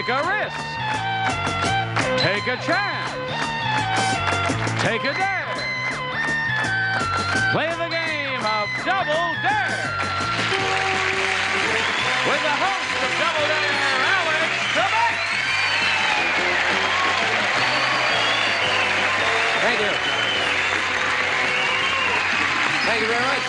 Take a risk. Take a chance. Take a dare. Play the game of Double Dare. With the host of Double Dare, Alex Trebek. Thank you. Thank you very much.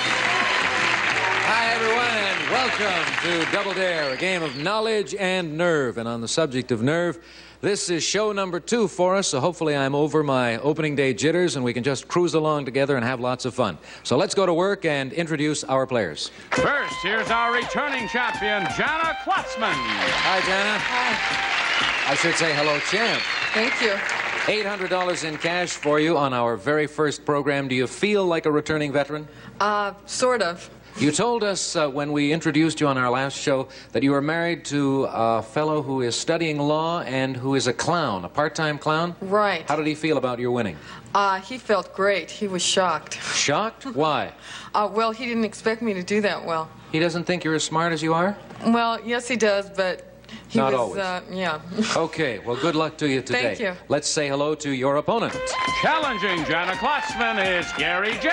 Hi, everyone, and welcome to Double Dare, a game of knowledge and nerve. And on the subject of nerve, this is show number 2 for us, so hopefully I'm over my opening day jitters and we can just cruise along together and have lots of fun. So let's go to work and introduce our players. First, here's our returning champion, Jana Klotzman. Hi, Jana. Hi. I should say hello, champ. Thank you. $800 in cash for you on our very first program. Do you feel like a returning veteran? Sort of. You told us when we introduced you on our last show that you were married to a fellow who is studying law and who is a clown, a part-time clown? Right. How did he feel about your winning? He felt great. He was shocked. Shocked? Why? Well, he didn't expect me to do that well. He doesn't think you're as smart as you are? Well, yes, he does, but he Not was, always. Yeah. Okay, well, good luck to you today. Thank you. Let's say hello to your opponent. Challenging Jana Klotzman is Gary James.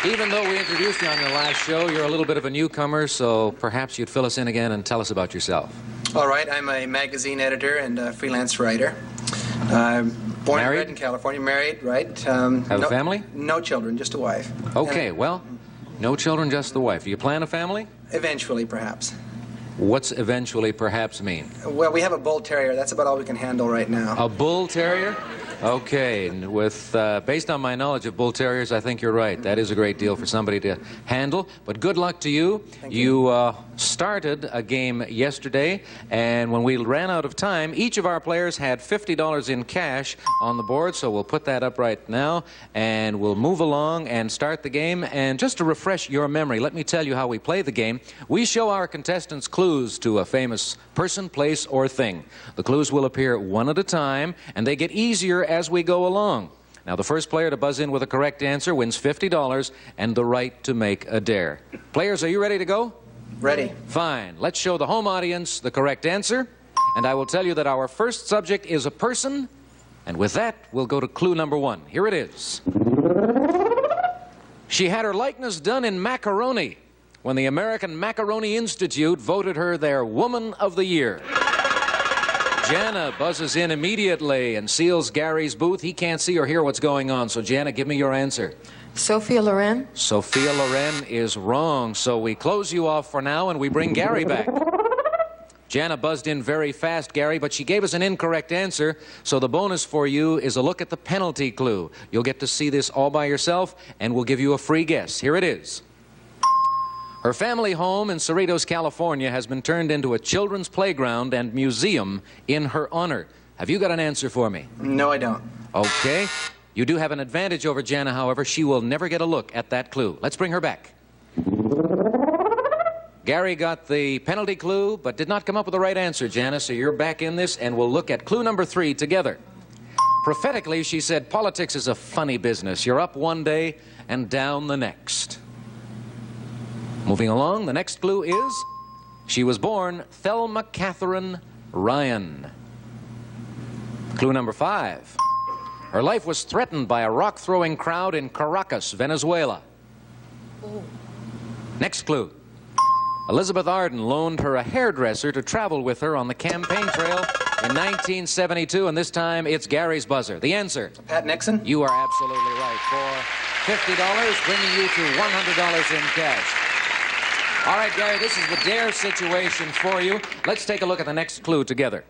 Even though we introduced you on your last show, you're a little bit of a newcomer, so perhaps you'd fill us in again and tell us about yourself. All right, I'm a magazine editor and a freelance writer. Born and bred in California, married, right? Have a family? No children, just a wife. Okay, well, no children, just the wife. Do you plan a family? Eventually, perhaps. What's eventually perhaps mean? Well, we have a bull terrier. That's about all we can handle right now. A bull terrier? Okay, and with based on my knowledge of bull terriers, I think you're right. That is a great deal for somebody to handle. But good luck to you. Thank you. You started a game yesterday, and when we ran out of time, each of our players had $50 in cash on the board, so we'll put that up right now, and we'll move along and start the game. And just to refresh your memory, let me tell you how we play the game. We show our contestants clues to a famous person, place, or thing. The clues will appear one at a time, and they get easier as we go along. Now, the first player to buzz in with a correct answer wins $50 and the right to make a dare. Players, are you ready to go? Ready. Fine. Let's show the home audience the correct answer. And I will tell you that our first subject is a person. And with that, we'll go to clue number 1. Here it is. She had her likeness done in macaroni when the American Macaroni Institute voted her their Woman of the Year. Jana buzzes in immediately and seals Gary's booth. He can't see or hear what's going on. So, Jana, give me your answer. Sophia Loren? Sophia Loren is wrong. So we close you off for now and we bring Gary back. Jana buzzed in very fast, Gary, but she gave us an incorrect answer. So the bonus for you is a look at the penalty clue. You'll get to see this all by yourself, and we'll give you a free guess. Here it is. Her family home in Cerritos, California has been turned into a children's playground and museum in her honor. Have you got an answer for me? No, I don't. Okay. You do have an advantage over Jana, however. She will never get a look at that clue. Let's bring her back. Gary got the penalty clue, but did not come up with the right answer, Jana, so you're back in this, and we'll look at clue number 3 together. Prophetically, she said, politics is a funny business. You're up one day and down the next. Moving along, the next clue is, she was born Thelma Catherine Ryan. Clue number 5. Her life was threatened by a rock-throwing crowd in Caracas, Venezuela. Oh. Next clue. Elizabeth Arden loaned her a hairdresser to travel with her on the campaign trail in 1972, and this time it's Gary's buzzer. The answer? Pat Nixon? You are absolutely right. For $50, bringing you to $100 in cash. All right, Gary, this is the dare situation for you. Let's take a look at the next clue together.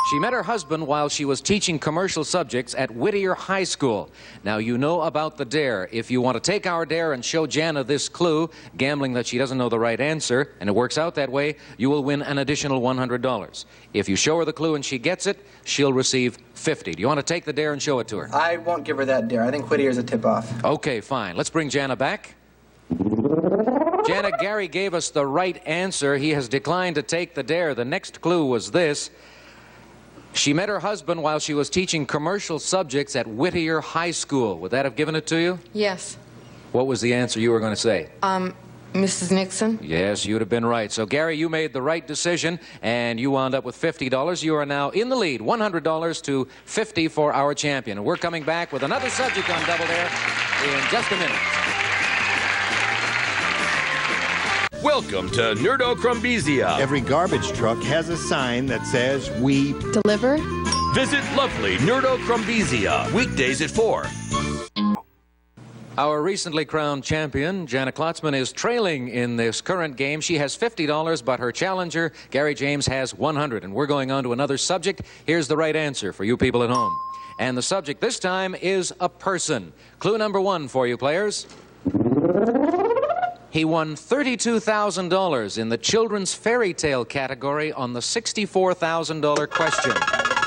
She met her husband while she was teaching commercial subjects at Whittier High School. Now, you know about the dare. If you want to take our dare and show Jana this clue, gambling that she doesn't know the right answer, and it works out that way, you will win an additional $100. If you show her the clue and she gets it, she'll receive $50. Do you want to take the dare and show it to her? I won't give her that dare. I think Whittier's a tip-off. Okay, fine. Let's bring Jana back. Jana, Gary gave us the right answer. He has declined to take the dare. The next clue was this. She met her husband while she was teaching commercial subjects at Whittier High School. Would that have given it to you? Yes. What was the answer you were going to say? Mrs. Nixon? Yes, you'd have been right. So, Gary, you made the right decision, and you wound up with $50. You are now in the lead, $100 to $50 for our champion. And we're coming back with another subject on Double Dare in just a minute. Welcome to Nerdo Crumbizia. Every garbage truck has a sign that says, "We Deliver? Visit lovely Nerdo Crumbizia. Weekdays at 4. Our recently crowned champion, Jana Klotzman, is trailing in this current game. She has $50, but her challenger, Gary James, has $100. And we're going on to another subject. Here's the right answer for you people at home. And the subject this time is a person. Clue number 1 for you players. He won $32,000 in the children's fairy tale category on the $64,000 question.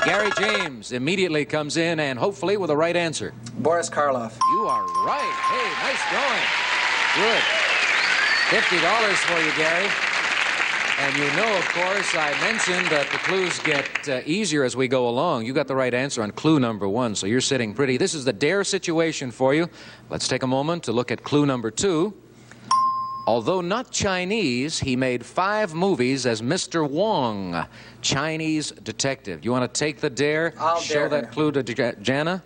Gary James immediately comes in and hopefully with the right answer. Boris Karloff. You are right. Hey, nice going. Good. $50 for you, Gary. And you know, of course, I mentioned that the clues get easier as we go along. You got the right answer on clue number 1, so you're sitting pretty. This is the dare situation for you. Let's take a moment to look at clue number 2. Although not Chinese, he made 5 movies as Mr. Wong, Chinese detective. You want to take the dare? I'll show dare that her. clue to Jana?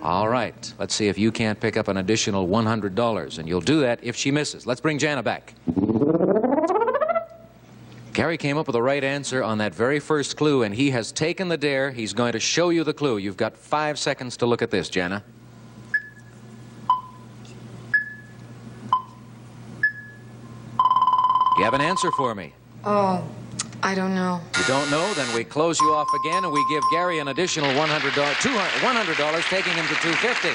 All right. Let's see if you can't pick up an additional $100. And you'll do that if she misses. Let's bring Jana back. Gary came up with the right answer on that very first clue, and he has taken the dare. He's going to show you the clue. You've got 5 seconds to look at this, Jana. You have an answer for me? Oh, I don't know. You don't know? Then we close you off again, and we give Gary an additional $100, taking him to $250.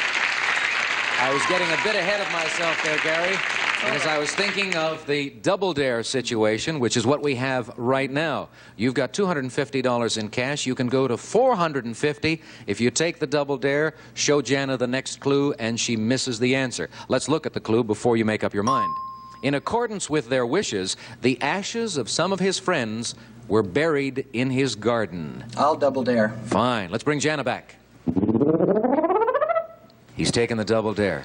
I was getting a bit ahead of myself there, Gary, because I was thinking of the double dare situation, which is what we have right now. You've got $250 in cash. You can go to $450 if you take the double dare, show Jana the next clue, and she misses the answer. Let's look at the clue before you make up your mind. In accordance with their wishes, the ashes of some of his friends were buried in his garden. I'll double dare. Fine. Let's bring Jana back. He's taken the double dare.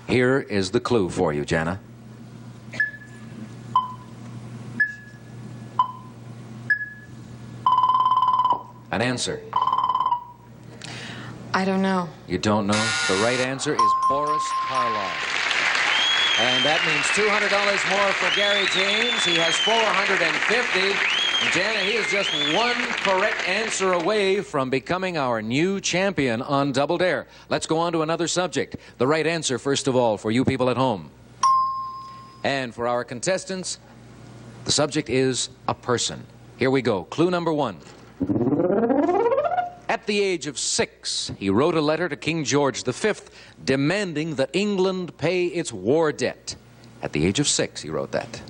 Here is the clue for you, Jana. An answer. I don't know. You don't know? The right answer is Boris Karloff. And that means $200 more for Gary James. He has $450. And Jana, he is just one correct answer away from becoming our new champion on Double Dare. Let's go on to another subject. The right answer, first of all, for you people at home. And for our contestants, the subject is a person. Here we go. Clue number 1. At the age of 6, he wrote a letter to King George V demanding that England pay its war debt. At the age of 6, he wrote that.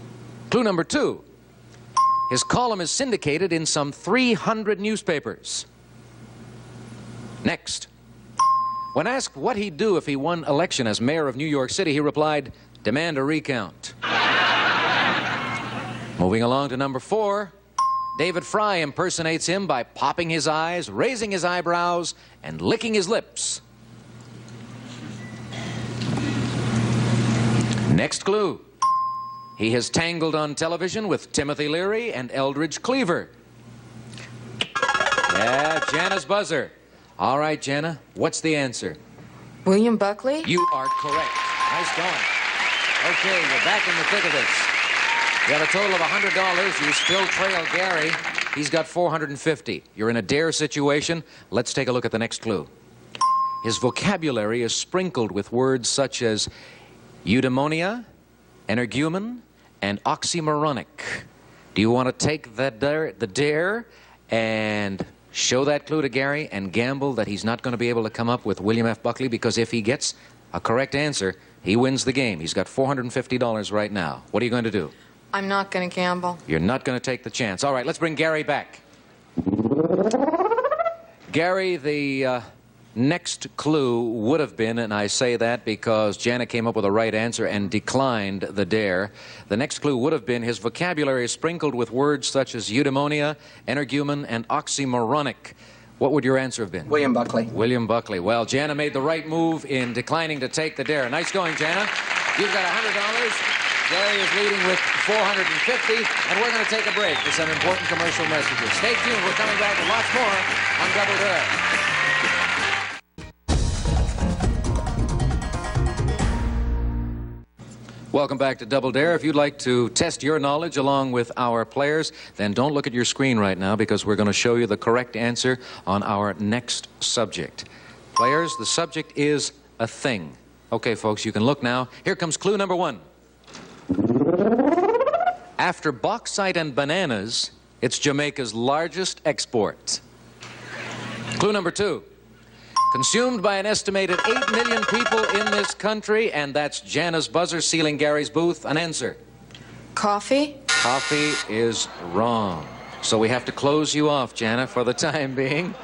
Clue number 2. His column is syndicated in some 300 newspapers. Next. When asked what he'd do if he won election as mayor of New York City, he replied, "Demand a recount." Moving along to number 4. David Fry impersonates him by popping his eyes, raising his eyebrows, and licking his lips. Next clue. He has tangled on television with Timothy Leary and Eldridge Cleaver. Yeah, Jana's buzzer. All right, Jana, what's the answer? William Buckley? You are correct. Nice going. Okay, you're back in the thick of this. You have a total of $100. You still trail Gary. He's got $450. You're in a dare situation. Let's take a look at the next clue. His vocabulary is sprinkled with words such as eudaimonia, energumen, and oxymoronic. Do you want to take that the dare and show that clue to Gary and gamble that he's not going to be able to come up with William F. Buckley? Because if he gets a correct answer, he wins the game. He's got $450 right now. What are you going to do? I'm not going to gamble. You're not going to take the chance. All right, let's bring Gary back. Gary, the next clue would have been, and I say that because Jana came up with the right answer and declined the dare. The next clue would have been his vocabulary is sprinkled with words such as eudaimonia, energumen, and oxymoronic. What would your answer have been? William Buckley. William Buckley. Well, Jana made the right move in declining to take the dare. Nice going, Jana. You've got $100. Gary is leading with 450, and we're going to take a break for some important commercial messages. Stay tuned. We're coming back with lots more on Double Dare. Welcome back to Double Dare. If you'd like to test your knowledge along with our players, then don't look at your screen right now because we're going to show you the correct answer on our next subject. Players, the subject is a thing. Okay, folks, you can look now. Here comes clue number 1. After bauxite and bananas, it's Jamaica's largest export. Clue number 2. Consumed by an estimated 8 million people in this country, and that's Jana's buzzer sealing Gary's booth. An answer. Coffee? Coffee is wrong. So we have to close you off, Jana, for the time being.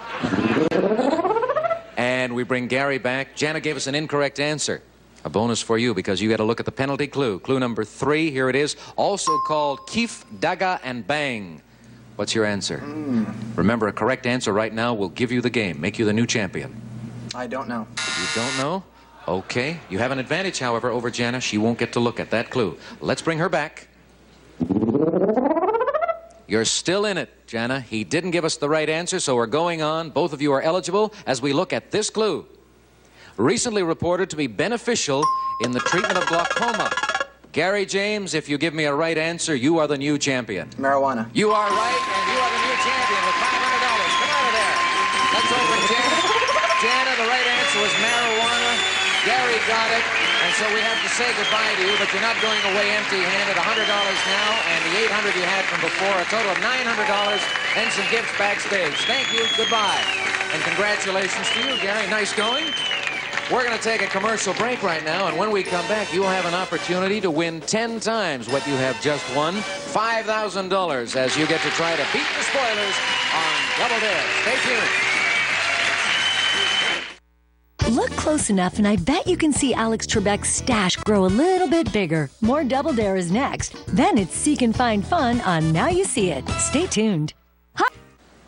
And we bring Gary back. Jana gave us an incorrect answer. A bonus for you because you got to look at the penalty clue. Clue number 3, here it is. Also called Keef, Daga, and Bang. What's your answer? Remember, a correct answer right now will give you the game, make you the new champion. I don't know. You don't know? Okay. You have an advantage, however, over Jana. She won't get to look at that clue. Let's bring her back. You're still in it, Jana. He didn't give us the right answer, so we're going on. Both of you are eligible as we look at this clue. Recently reported to be beneficial in the treatment of glaucoma. Gary James, if you give me a right answer, you are the new champion. Marijuana. You are right, and you are the new champion with $500. Come out of there. Let's open Jana. Jana, the right answer was marijuana. Gary got it, and so we have to say goodbye to you, but you're not going away empty-handed. $100 now, and the $800 you had from before, a total of $900, and some gifts backstage. Thank you, goodbye, and congratulations to you, Gary. Nice going. We're going to take a commercial break right now, and when we come back, you will have an opportunity to win 10 times what you have just won, $5,000, as you get to try to beat the spoilers on Double Dare. Stay tuned. Look close enough, and I bet you can see Alex Trebek's stash grow a little bit bigger. More Double Dare is next. Then it's Seek and Find Fun on Now You See It. Stay tuned.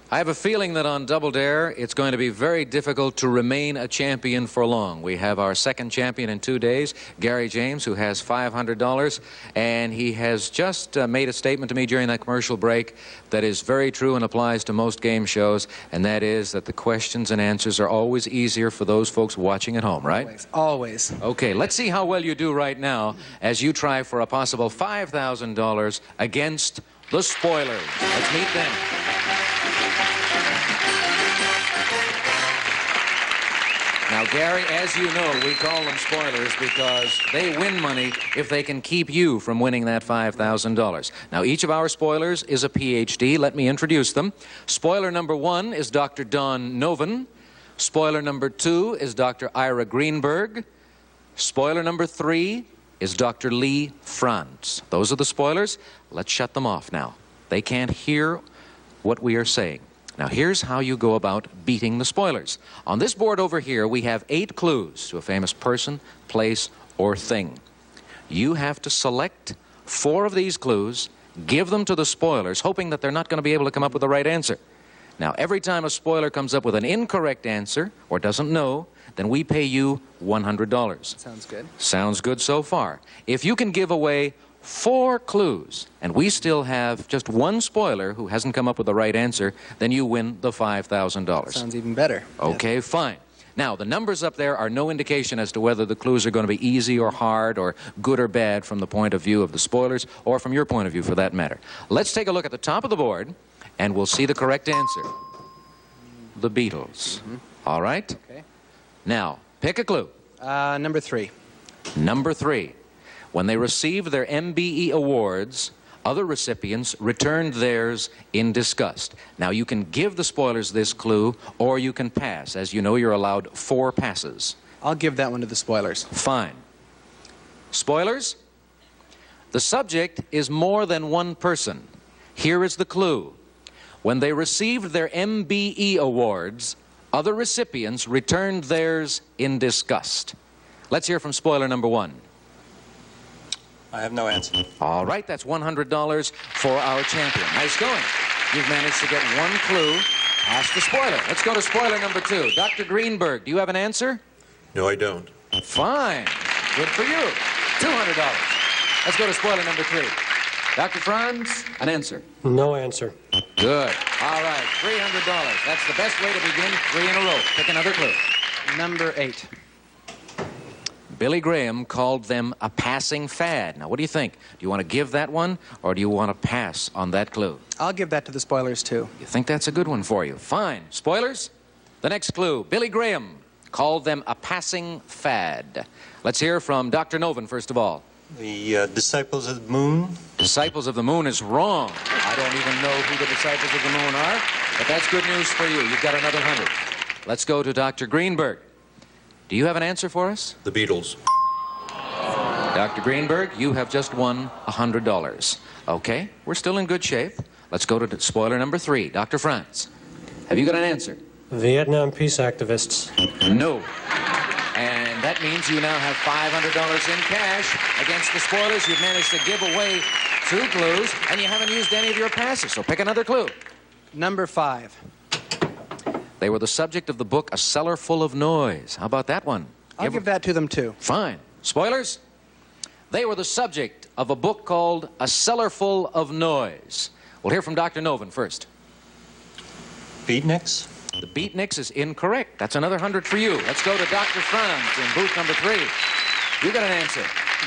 I have a feeling that on Double Dare, it's going to be very difficult to remain a champion for long. We have our second champion in 2 days, Gary James, who has $500, and he has just made a statement to me during that commercial break that is very true and applies to most game shows, and that is that the questions and answers are always easier for those folks watching at home, right? Always. Okay, let's see how well you do right now as you try for a possible $5,000 against the spoilers. Let's meet them. Now, Gary, as you know, we call them spoilers because they win money if they can keep you from winning that $5,000. Now, each of our spoilers is a PhD. Let me introduce them. Spoiler number 1 is Dr. Don Noven. Spoiler number 2 is Dr. Ira Greenberg. Spoiler number 3 is Dr. Lee Franz. Those are the spoilers. Let's shut them off now. They can't hear what we are saying. Now, here's how you go about beating the spoilers. On this board over here, we have 8 clues to a famous person, place, or thing. You have to select 4 of these clues, give them to the spoilers, hoping that they're not going to be able to come up with the right answer. Now, every time a spoiler comes up with an incorrect answer or doesn't know, then we pay you $100. Sounds good. Sounds good so far. If you can give away 4 clues, and we still have just 1 spoiler who hasn't come up with the right answer, then you win the $5,000. Sounds even better. Okay, fine. Now, the numbers up there are no indication as to whether the clues are going to be easy or hard or good or bad from the point of view of the spoilers or from your point of view, for that matter. Let's take a look at the top of the board, and we'll see the correct answer. The Beatles. All right? Okay. Now, pick a clue. Number 3. Number 3. When they received their MBE awards, other recipients returned theirs in disgust. Now, you can give the spoilers this clue, or you can pass. As you know, you're allowed 4 passes. I'll give that one to the spoilers. Fine. Spoilers? The subject is more than one person. Here is the clue. When they received their MBE awards, other recipients returned theirs in disgust. Let's hear from spoiler number 1. I have no answer. All right, that's $100 for our champion. Nice going. You've managed to get 1 clue past the spoiler. Let's go to spoiler number 2. Dr. Greenberg, do you have an answer? No, I don't. Fine. Good for you. $200. Let's go to spoiler number 3. Dr. Franz, an answer. No answer. Good. All right, $300. That's the best way to begin 3 in a row. Pick another clue. Number 8. Billy Graham called them a passing fad. Now, what do you think? Do you want to give that one, or do you want to pass on that clue? I'll give that to the spoilers, too. You think that's a good one for you? Fine. Spoilers? The next clue. Billy Graham called them a passing fad. Let's hear from Dr. Noven, first of all. The Disciples of the Moon. Disciples of the Moon is wrong. I don't even know who the Disciples of the Moon are, but that's good news for you. You've got another 100. Let's go to Dr. Greenberg. Do you have an answer for us? The Beatles. Dr. Greenberg, you have just won $100. Okay, we're still in good shape. Let's go to spoiler number 3. Dr. Franz, have you got an answer? Vietnam peace activists. No. And that means you now have $500 in cash against the spoilers. You've managed to give away 2 clues, and you haven't used any of your passes, so pick another clue. Number 5. They were the subject of the book A Cellar Full of Noise. How about that one? I'll give that to them, too. Fine. Spoilers? They were the subject of a book called A Cellar Full of Noise. We'll hear from Dr. Noven first. Beatniks. The Beatniks is incorrect. That's another 100 for you. Let's go to Dr. Franz in booth number 3. You got an answer?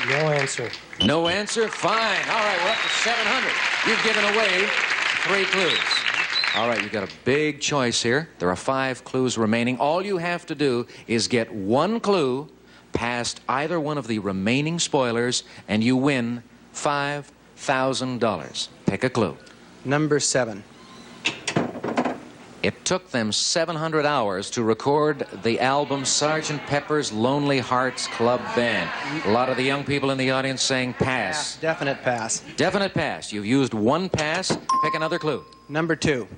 No answer. No answer? Fine. All right, we're up to 700. You've given away 3 clues. All right, you've got a big choice here. There are 5 clues remaining. All you have to do is get 1 clue past either one of the remaining spoilers, and you win $5,000. Pick a clue. Number 7. It took them 700 hours to record the album Sgt. Pepper's Lonely Hearts Club Band. A lot of the young people in the audience saying pass. Yeah, definite pass. Definite pass. You've used 1 pass. Pick another clue. Number 2.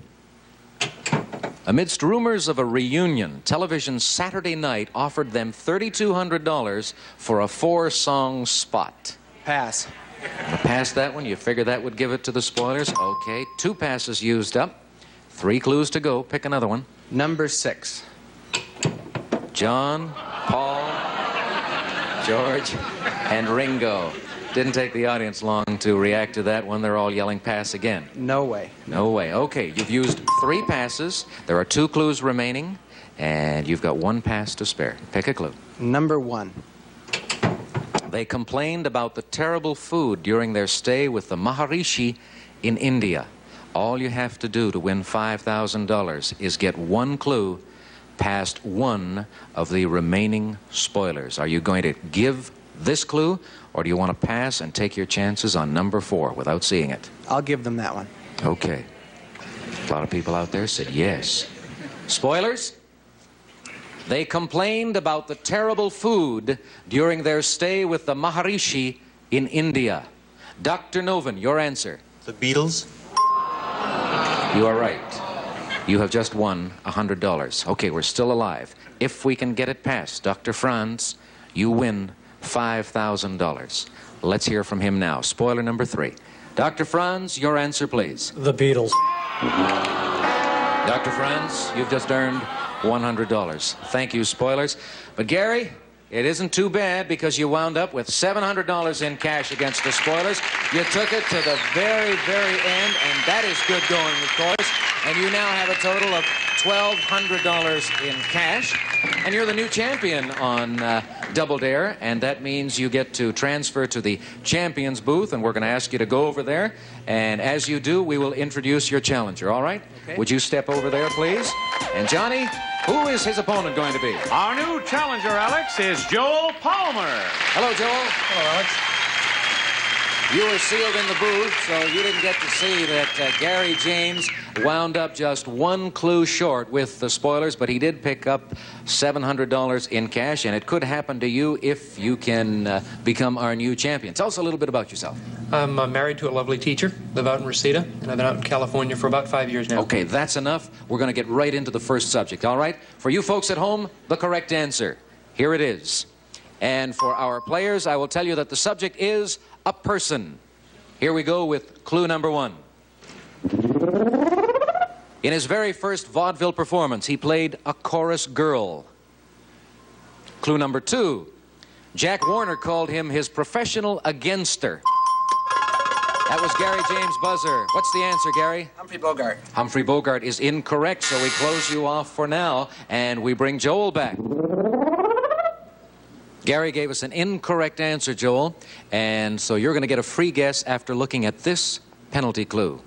Amidst rumors of a reunion, television's Saturday Night offered them $3,200 for a 4-song spot. Pass. Pass that one. You figure that would give it to the spoilers? Okay. 2 passes used up. 3 clues to go. Pick another one. Number 6. John, Paul, George, and Ringo. Didn't take the audience long to react to that one. They're all yelling pass again. No way. No way. Okay, you've used 3 passes. There are 2 clues remaining, and you've got 1 pass to spare. Pick a clue. Number 1. They complained about the terrible food during their stay with the Maharishi in India. All you have to do to win $5,000 is get 1 clue past 1 of the remaining spoilers. Are you going to give this clue, or do you want to pass and take your chances on number 4 without seeing it? I'll give them that one. Okay. A lot of people out there said yes. Spoilers? They complained about the terrible food during their stay with the Maharishi in India. Dr. Noven, your answer. The Beatles. You are right. You have just won $100. Okay, we're still alive. If we can get it past Dr. Franz, you win $5,000. Let's hear from him now. Spoiler number 3. Dr. Franz, your answer, please. The Beatles. Dr. Franz, you've just earned $100. Thank you, spoilers. But Gary, it isn't too bad, because you wound up with $700 in cash against the spoilers. You took it to the very, very end, and that is good going, of course. And you now have a total of $1,200 in cash. And you're the new champion on Double Dare, and that means you get to transfer to the champions booth, and we're going to ask you to go over there. And as you do, we will introduce your challenger, all right? Okay. Would you step over there, please? And Johnny, who is his opponent going to be? Our new challenger, Alex, is Joel Palmer. Hello, Joel. Hello, Alex. You were sealed in the booth, so you didn't get to see that Gary James wound up just 1 clue short with the spoilers, but he did pick up $700 in cash, and it could happen to you if you can become our new champion. Tell us a little bit about yourself. I'm married to a lovely teacher, live out in Reseda, and I've been out in California for about 5 years now. Okay, that's enough. We're going to get right into the first subject, all right? For you folks at home, the correct answer. Here it is. And for our players, I will tell you that the subject is a person. Here we go with clue number 1. In his very first vaudeville performance, he played a chorus girl. Clue number 2. Jack Warner called him his professional againster. That was Gary James' buzzer. What's the answer, Gary? Humphrey Bogart. Humphrey Bogart is incorrect, so we close you off for now, and we bring Joel back. Gary gave us an incorrect answer, Joel, and so you're going to get a free guess after looking at this penalty clue.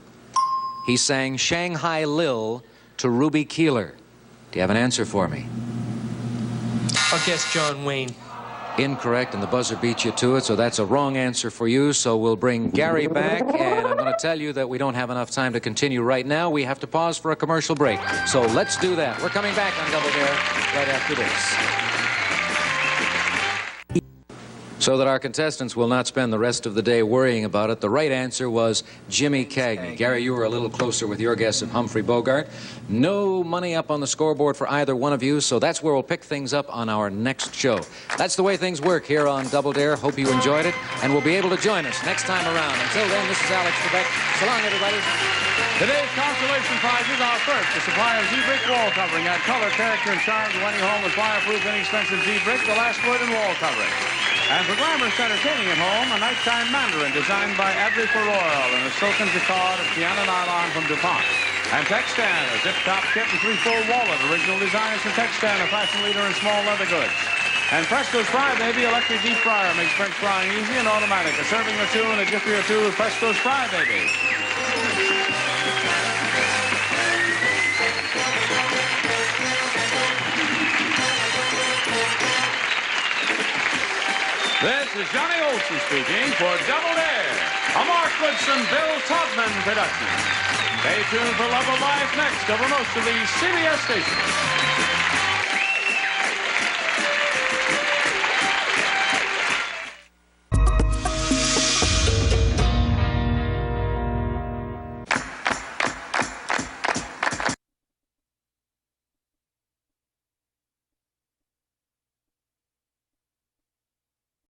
He sang Shanghai Lil to Ruby Keeler. Do you have an answer for me? I'll guess John Wayne. Incorrect, and the buzzer beat you to it, so that's a wrong answer for you. So we'll bring Gary back, and I'm going to tell you that we don't have enough time to continue right now. We have to pause for a commercial break. So let's do that. We're coming back on Double Dare right after this. So that our contestants will not spend the rest of the day worrying about it, the right answer was Jimmy Cagney. Gary, you were a little closer with your guess of Humphrey Bogart. No money up on the scoreboard for either one of you, so that's where we'll pick things up on our next show. That's the way things work here on Double Dare. Hope you enjoyed it, and will be able to join us next time around. Until then, this is Alex Trebek. So long, everybody. Today's consolation prizes are first, the supply of Z-Brick wall covering. Add color, character, and charm to any home with fireproof, inexpensive Z-Brick, the last word in wall covering. And for glamorous entertaining at home, a nighttime mandarin designed by Adri Royal and a silken jacquard of Tiana nylon from DuPont. And Textan, a zip-top kit and 3-fold wallet. Original designs from Textan, a fashion leader in small leather goods. And Presto's Fry Baby electric deep fryer makes French frying easy and automatic. A serving or two and a jiffy or two with Presto's Fry Baby. This is Johnny Olson speaking for Double Dare, a Mark Goodson, Bill Todman production. Stay tuned for Love of Life next over most of these CBS stations.